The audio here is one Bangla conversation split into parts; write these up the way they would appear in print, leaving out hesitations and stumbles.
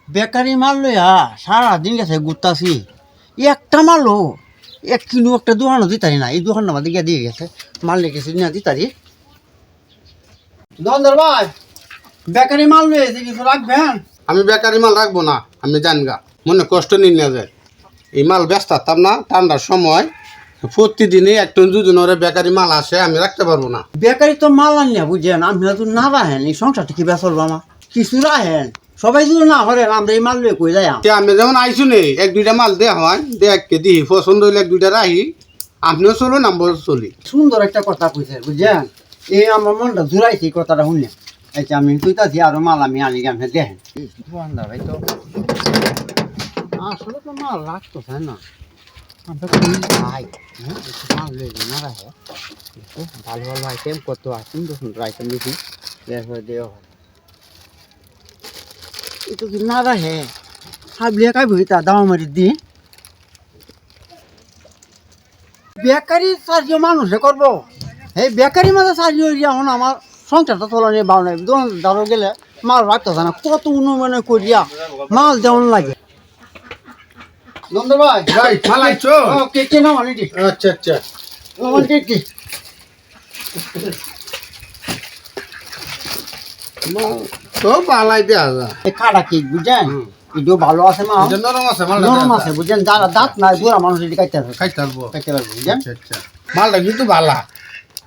বেকারি মাল লইয়া সারাদিন গেছে ঘুরতাছি একটা মালও 1 কিলো একটা দোকানও দিতারি না এই দোকান আমাদের গিয়ে দিয়ে গেছে মাল লেগেছে না দিতারি দন্দর ভাই বেকারি মাল লইয়েছে কিছু রাখবেন। আমি বেকারি মাল রাখবো না, আমি জানগা মনে কষ্ট নিয়ে না যায়। এই মাল ব্যস্ত থাকতাম না, ঠান্ডার সময় প্রতিদিনই 1 টন 2 টন ওরে বেকারি মাল আসে, আমি রাখতে পারবো না। বেকারি তো মাল আনিয়া বুঝছেন আপনি তো না রাখেন এই সংসারটা কি বেসলবো আমার কিছু রাখেন সবাই যদি না হরেন আমরা এই মাল লইয়ে কই যাই তে আমি যেমন আইসু নেই 1-2টা মাল দেওয়া হয়, দেখকে দিই পছন্দ হইলে 1-2টা রাখি, আপনিও চলুন আমরাও চলি। সুন্দর একটা কথা কইছে বুঝছেন এই আমার মনটা জুড়াইছে এই কথাটা শুনে আচ্ছা আমি কইতাছি আরো মাল আমি আনি আপনি দেখেন দোকানদার ভাই তো আসলে তো মাল রাখতো তাই না আমরা কই ভাই মাল লইলে না রাখে ভালো ভালো আইটেম কত আছে সুন্দর সুন্দর আইটেম দেখি দেখো দেও itu nada he hablia kai bhita daw mari di bakery সাহায্য মানুষে করবো এই বেকারি মাঝে সাহায্য হইয়া এখন আমার সংসারটা তোলা নিয়ে বাউ নাই দোকান দাঁড়ো গেলে মাল রাখতেছে না কত উন্নয়ন করিয়া মাল দেওয়ান লাগে নন্দ ভাই ভাই মাল আইছো? কে কে না মানে কি আচ্ছা আচ্ছা, আমার কে কি মাল তো পালাই দেওয়া যায়। এই কাটা কি বুঝছেন এটাও ভালো আছে মা এটা নরম আছে, মালটা নরম দেওয়া আছে যায়। বুঝছেন যারা দাঁত নাই বুড়া মানুষ এটি খাইতে পারবে খাইতে পারবো। বুঝছেন আচ্ছা আচ্ছা, মালটা কিন্তু ভালা,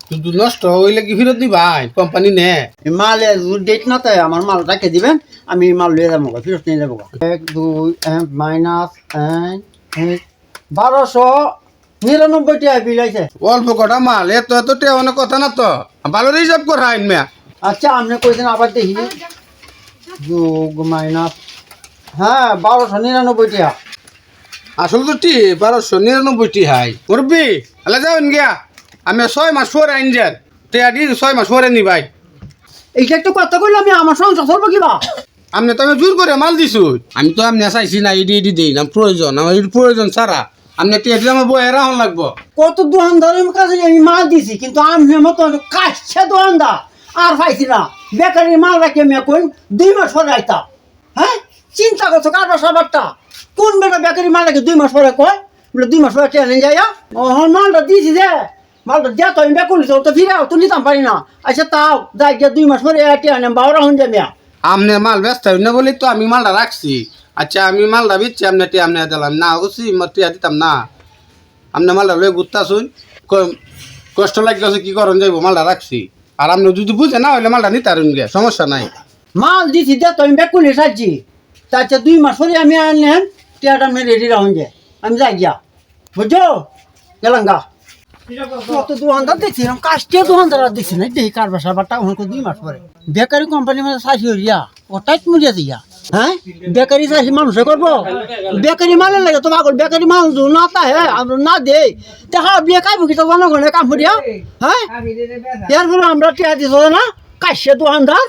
কিন্তু নষ্ট হইলে কি ফেরত দিবাই? কোম্পানি নে এই মালে ডেট না তাই আমার মাল রেখে দিবেন আমি মাল লিয়ে যাবো ফেরত নিয়ে যাবো 1 2 মাইনাস 1299 টাকা বিল আছে অল্প কটা মাল, এত এত টেওয়ানোর কথা না তো, ভালো রিজার্ভ করা আইন মেয়া। আচ্ছা আপনি কইছেন আবার দেখি যোগ মাইনাস হ্যাঁ 1299 টাকা আসলে তো ঠিক 1299 হাই মুরব্বি আলা যাবেন গিয়া, আমি 6 মাস পরে আইন যান টেয়া দি 6 মাস পরে নি ভাই। এইটা একটু কথা কইলে আমি আমার সংসার চলবো কিবা আপনি তো আমি জোর করে মাল দিছু, আমি তো আপনি চাইছি না ইডি ইডি দিই না প্রয়োজন, আমার ইডি প্রয়োজন ছাড়া আপনি টেয়া দিলে আমার বয়ে রাখুন লাগবো। কত দোকানদারের কাছে আমি মাল দিছি কিন্তু আমি মতো কাছে দোকানদার আর পাইছি না বেকারির মাল রাখি আমি কই 2 মাস পরে আইতা হ্যাঁ চিন্তা করছো কারবার সবারটা কোন বেটা বেকারি মাল রাখি 2 মাস পরে কয় বলে 2 মাস পরে ট্রেনে যাইয়া ও মালটা দিছি যে মালটা দিয়া তো আমি বেকুলি তো ফিরাও তো নিতাম পারি না আচ্ছা তাও যাই গিয়া 2 মাস পরে ট্রেনে বাউরা হন যামিয়া আপনি মাল ব্যস্ত হই না বলি তো আমি মালটা রাখছি। আচ্ছা আমি মালটা বিচ্ছি আপনি টেয়া আপনি দিলাম না বুঝছি টেয়া দিতাম না, আপনি মালটা লয়ে ঘুরতাছুন কষ্ট লাগতেছে কি করন যাইব মালটা রাখছি। আর আপনি যদি বুঝে না হইলে মালটা নিতে পারেন গিয়া, সমস্যা নাই। মাল দিছি যে তো আমি বেকুলি সাজছি তাছাড়া 2 মাস পরে আমি আনলেন টিয়াটা আমি রেডি রাখুন যে আমি যাই গিয়া বুঝছো গেলাম গা কত দোকানদার দেখছিলাম কাস্টিয়া দোকানদার দেখছি না দেখি কারবার সারবারটা ওখানে 2 মাস পরে বেকারি কোম্পানি মানে চাষি হইয়া ওটাই মরিয়া দিয়া হ্যাঁ বেকারি চাষি মানুষে করবো বেকারি মালের লাগে তো পাগল বেকারি মাল না তা হ্যাঁ আমরা না দে দেখা বিয়ে খাইব কি তো জনগণের কাম করিয়া হ্যাঁ এর ফলে আমরা টিয়া দিছ না কাশিয়া দোকানদার